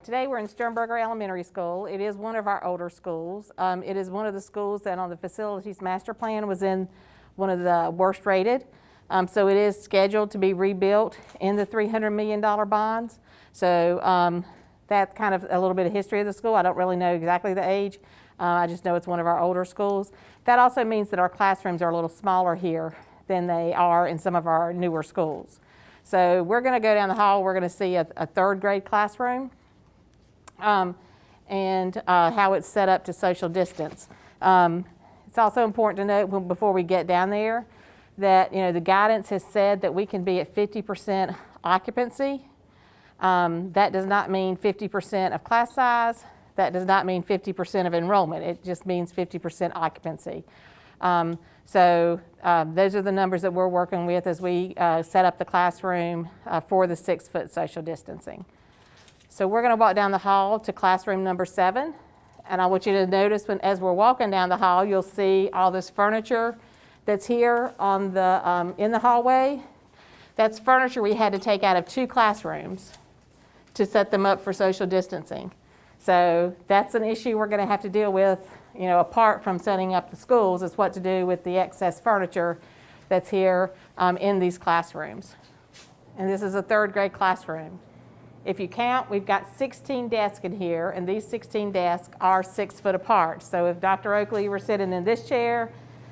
Today we're in Sternberger Elementary School. It is one of our older schools. It is one of the schools that on the facilities master plan was in one of the worst rated. So it is scheduled to be rebuilt in the $300 million bonds. So that's kind of a little bit of history of the school. I don't really know exactly the age. I just know it's one of our older schools. That also means that our classrooms are a little smaller here than they are in some of our newer schools. So we're going to go down the hall. We're going to see a third grade classroom. And how it's set up to social distance. It's also important to note before we get down there that the guidance has said that we can be at 50% occupancy. That does not mean 50% of class size. That does not mean 50% of enrollment. It just means 50% occupancy. So those are the numbers that we're working with as we set up the classroom for the 6-foot social distancing. So we're going to walk down the hall to classroom number 7, and I want you to notice as we're walking down the hall, you'll see all this furniture that's here on the in the hallway. That's furniture we had to take out of 2 classrooms to set them up for social distancing. So that's an issue we're going to have to deal with, apart from setting up the schools, is what to do with the excess furniture that's here in these classrooms. And this is a 3rd grade classroom. If you count, we've got 16 desks in here, and these 16 desks are 6 foot apart. So if Dr. Oakley were sitting in this chair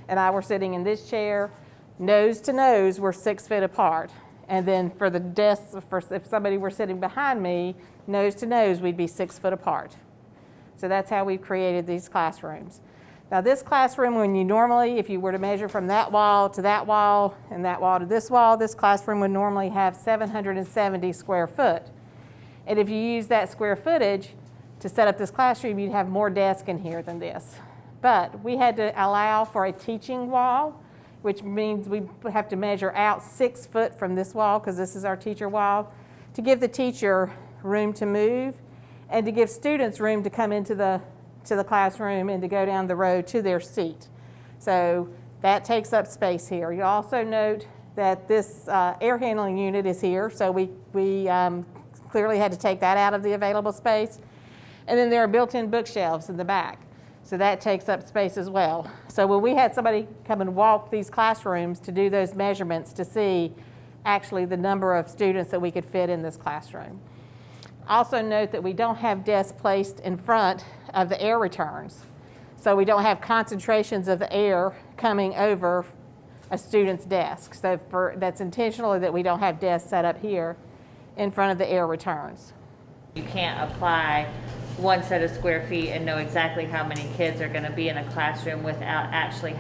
and I were sitting in this chair, nose to nose, we're 6 feet apart. And then for the desks, if somebody were sitting behind me, nose to nose, we'd be 6 foot apart. So that's how we've created these classrooms. Now this classroom, when you normally, if you were to measure from that wall to that wall and that wall to this wall, this classroom would normally have 770 square foot. And if you use that square footage to set up this classroom, you'd have more desks in here than this. But we had to allow for a teaching wall, which means we have to measure out 6 foot from this wall, because this is our teacher wall, to give the teacher room to move and to give students room to come into the classroom and to go down the road to their seat. So that takes up space here. You also note that this air handling unit is here, so we clearly had to take that out of the available space. And then there are built-in bookshelves in the back. So that takes up space as well. So when we had somebody come and walk these classrooms to do those measurements to see actually the number of students that we could fit in this classroom. Also note that we don't have desks placed in front of the air returns. So we don't have concentrations of the air coming over a student's desk. So that's intentionally that we don't have desks set up here in front of the air returns. You can't apply one set of square feet and know exactly how many kids are going to be in a classroom without actually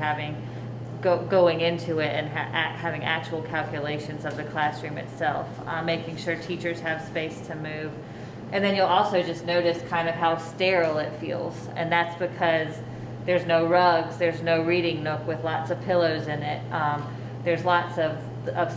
going into it and having actual calculations of the classroom itself, making sure teachers have space to move. And then you'll also just notice kind of how sterile it feels, and that's because there's no rugs, there's no reading nook with lots of pillows in it. There's lots of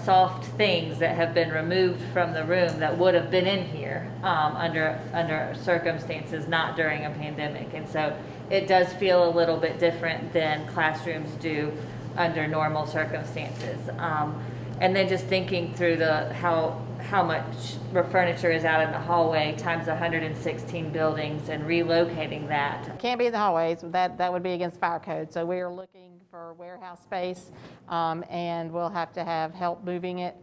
soft things that have been removed from the room that would have been in here under circumstances not during a pandemic. And so it does feel a little bit different than classrooms do under normal circumstances. And then just thinking through how much furniture is out in the hallway times 116 buildings and relocating that. Can't be in the hallways. That would be against fire code. So we are looking for warehouse space, and we'll have to have help moving it,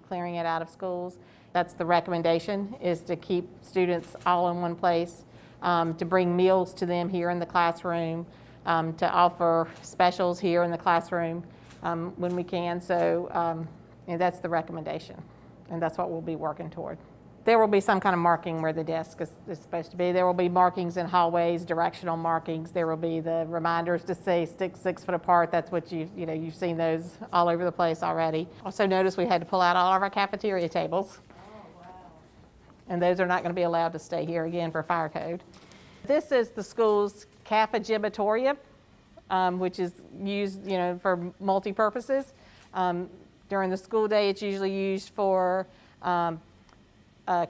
clearing it out of schools. That's the recommendation, is to keep students all in one place, to bring meals to them here in the classroom, to offer specials here in the classroom when we can. So that's the recommendation, and that's what we'll be working toward. There will be some kind of marking where the desk is supposed to be. There will be markings in hallways, directional markings. There will be the reminders to say stick 6 foot apart. That's what you've seen those all over the place already. Also notice we had to pull out all of our cafeteria tables. Oh, wow. And those are not going to be allowed to stay here again for fire code. This is the school's cafegimatorium, which is used for multi-purposes. During the school day, it's usually used for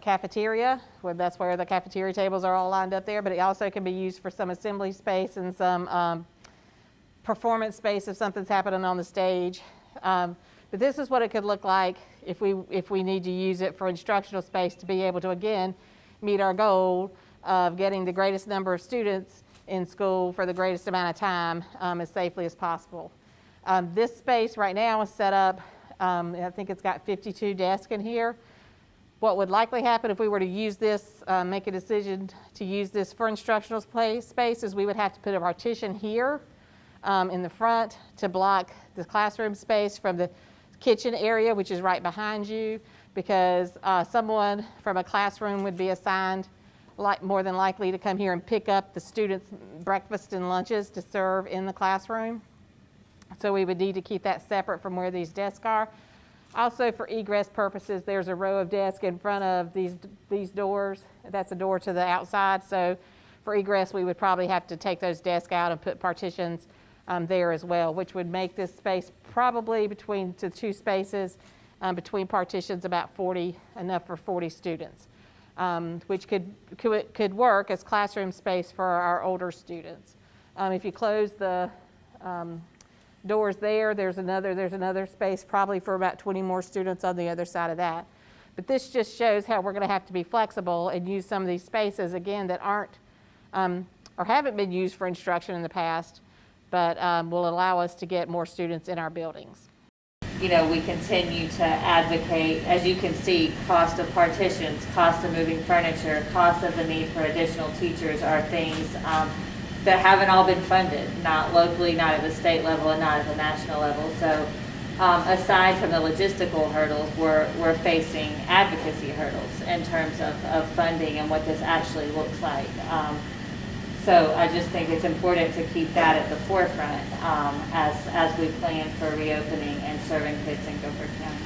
cafeteria, that's where the cafeteria tables are all lined up there, but it also can be used for some assembly space and some performance space if something's happening on the stage. But this is what it could look like if we need to use it for instructional space to be able to, again, meet our goal of getting the greatest number of students in school for the greatest amount of time as safely as possible. This space right now is set up, I think it's got 52 desks in here. What would likely happen if we were to use this, make a decision to use this for instructional space is we would have to put a partition here in the front to block the classroom space from the kitchen area, which is right behind you, because someone from a classroom would be assigned more than likely to come here and pick up the students' breakfast and lunches to serve in the classroom. So we would need to keep that separate from where these desks are. Also, for egress purposes, there's a row of desks in front of these doors. That's a door to the outside. So for egress, we would probably have to take those desks out and put partitions there as well, which would make this space probably between the two spaces, between partitions, about 40, enough for 40 students, which could work as classroom space for our older students. If you close the doors there, there's another space probably for about 20 more students on the other side of that. But this just shows how we're going to have to be flexible and use some of these spaces, again, that aren't or haven't been used for instruction in the past, but will allow us to get more students in our buildings. You know, we continue to advocate, as you can see, cost of partitions, cost of moving furniture, cost of the need for additional teachers are things that haven't all been funded, not locally, not at the state level, and not at the national level. So aside from the logistical hurdles, we're facing advocacy hurdles in terms of funding and what this actually looks like. So I just think it's important to keep that at the forefront as we plan for reopening and serving kids in Guilford County.